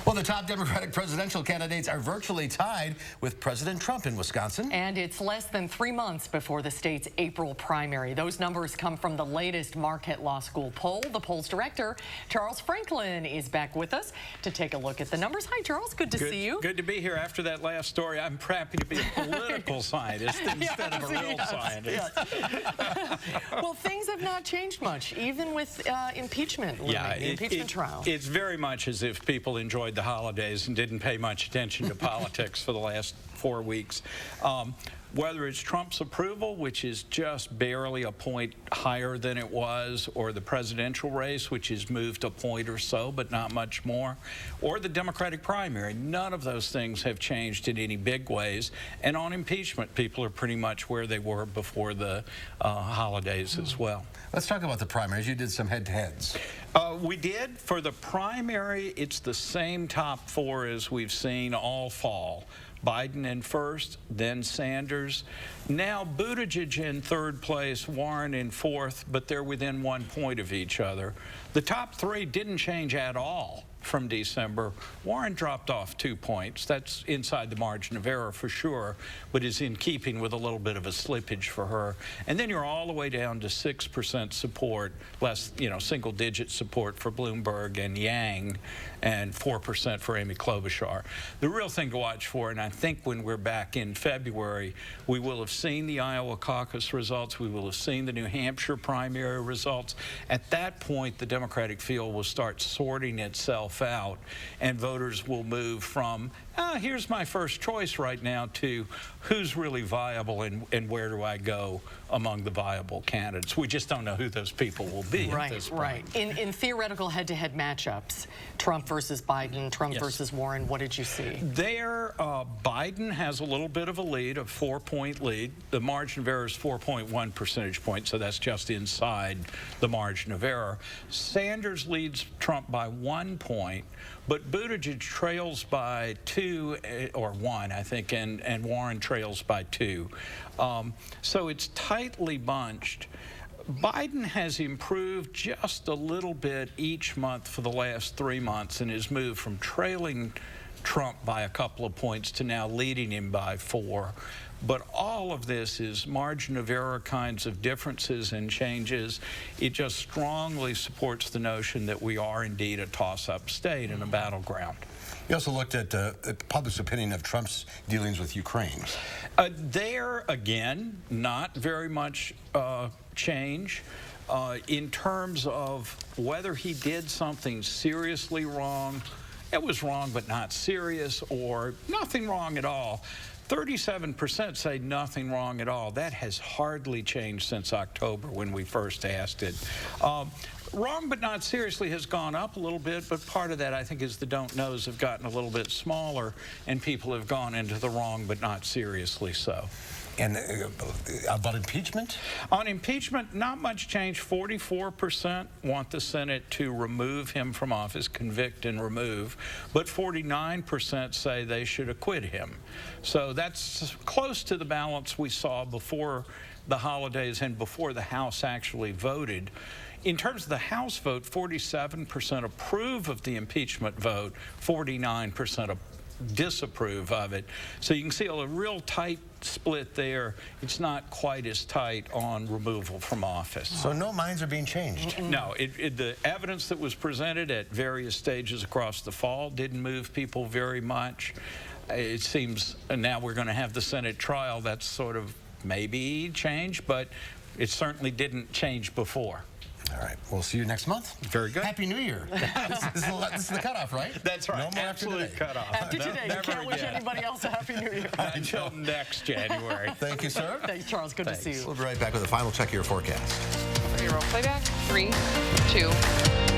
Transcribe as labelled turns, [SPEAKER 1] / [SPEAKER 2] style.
[SPEAKER 1] Well, the top Democratic presidential candidates are virtually tied with President Trump in Wisconsin.
[SPEAKER 2] And it's less than 3 months before the state's April primary. Those numbers come from the latest Marquette Law School poll. The poll's director, Charles Franklin, is back with us to take a look at the numbers. Hi, Charles. Good to see you.
[SPEAKER 3] Good to be here. After that last story, I'm happy to be a political scientist instead of a real scientist.
[SPEAKER 2] Yes. Well, things have not changed much, even with impeachment, the impeachment trial.
[SPEAKER 3] It's very much as if people enjoyed the holidays and didn't pay much attention to politics for the last 4 weeks. Whether it's Trump's approval, which is just barely a point higher than it was, or the presidential race, which has moved a point or so, but not much more, or the Democratic primary, none of those things have changed in any big ways. And on impeachment, people are pretty much where they were before the holidays as well.
[SPEAKER 1] Let's talk about the primaries. You did some head-to-heads.
[SPEAKER 3] We did. For the primary, it's the same top four as we've seen all fall. Biden in first, then Sanders. Now Buttigieg in third place, Warren in fourth, but they're within 1 point of each other. The top three didn't change at all from December. Warren dropped off 2 points. That's inside the margin of error for sure, but is in keeping with a little bit of a slippage for her. And then you're all the way down to 6% support, less, single-digit support for Bloomberg and Yang, and 4% for Amy Klobuchar. The real thing to watch for, and I think when we're back in February, we will have seen the Iowa caucus results, we will have seen the New Hampshire primary results. At that point, the Democratic field will start sorting itself out, and voters will move from here's my first choice right now to who's really viable and where do I go among the viable candidates. We just don't know who those people will be at this point.
[SPEAKER 2] Right. In theoretical head-to-head matchups, Trump versus Biden, Trump versus Warren, what did you see?
[SPEAKER 3] There, Biden has a little bit of a lead, a 4-point lead. The margin of error is 4.1 percentage points, so that's just inside the margin of error. Sanders leads Trump by 1 point, but Buttigieg trails by 2 or 1, I think, and Warren trails by 2. So it's tightly bunched. Biden has improved just a little bit each month for the last 3 months and has moved from trailing Trump by a couple of points to now leading him by 4. But all of this is margin of error kinds of differences and changes. It just strongly supports the notion that we are indeed a toss-up state and a battleground.
[SPEAKER 1] You also looked at the public's opinion of Trump's dealings with Ukraine.
[SPEAKER 3] There, again, not very much change. In terms of whether he did something seriously wrong, it was wrong but not serious, or nothing wrong at all. 37% say nothing wrong at all. That has hardly changed since October when we first asked it. Wrong but not seriously has gone up a little bit, but part of that, I think, is the don't knows have gotten a little bit smaller, and people have gone into the wrong but not seriously so.
[SPEAKER 1] And about impeachment?
[SPEAKER 3] On impeachment, not much change. 44% want the Senate to remove him from office, convict and remove, but 49% say they should acquit him. So that's close to the balance we saw before the holidays and before the House actually voted. In terms of the House vote, 47% approve of the impeachment vote, 49% disapprove of it. So you can see a real tight split there. It's not quite as tight on removal from office.
[SPEAKER 1] So no minds are being changed?
[SPEAKER 3] No. The evidence that was presented at various stages across the fall didn't move people very much. It seems now we're going to have the Senate trial. That's sort of maybe changed, but it certainly didn't change before.
[SPEAKER 1] All right. We'll see you next month.
[SPEAKER 3] Very good.
[SPEAKER 1] Happy New Year. This is the cutoff, right?
[SPEAKER 3] That's right.
[SPEAKER 1] No more
[SPEAKER 3] Absolute cutoff.
[SPEAKER 2] After today, you can't wish anybody else a Happy New Year.
[SPEAKER 3] Until next January.
[SPEAKER 1] Thank you, sir.
[SPEAKER 2] Thanks, Charles. Good to see you.
[SPEAKER 1] We'll be right back with a final check of your forecast.
[SPEAKER 4] Ready to roll playback. 3, 2.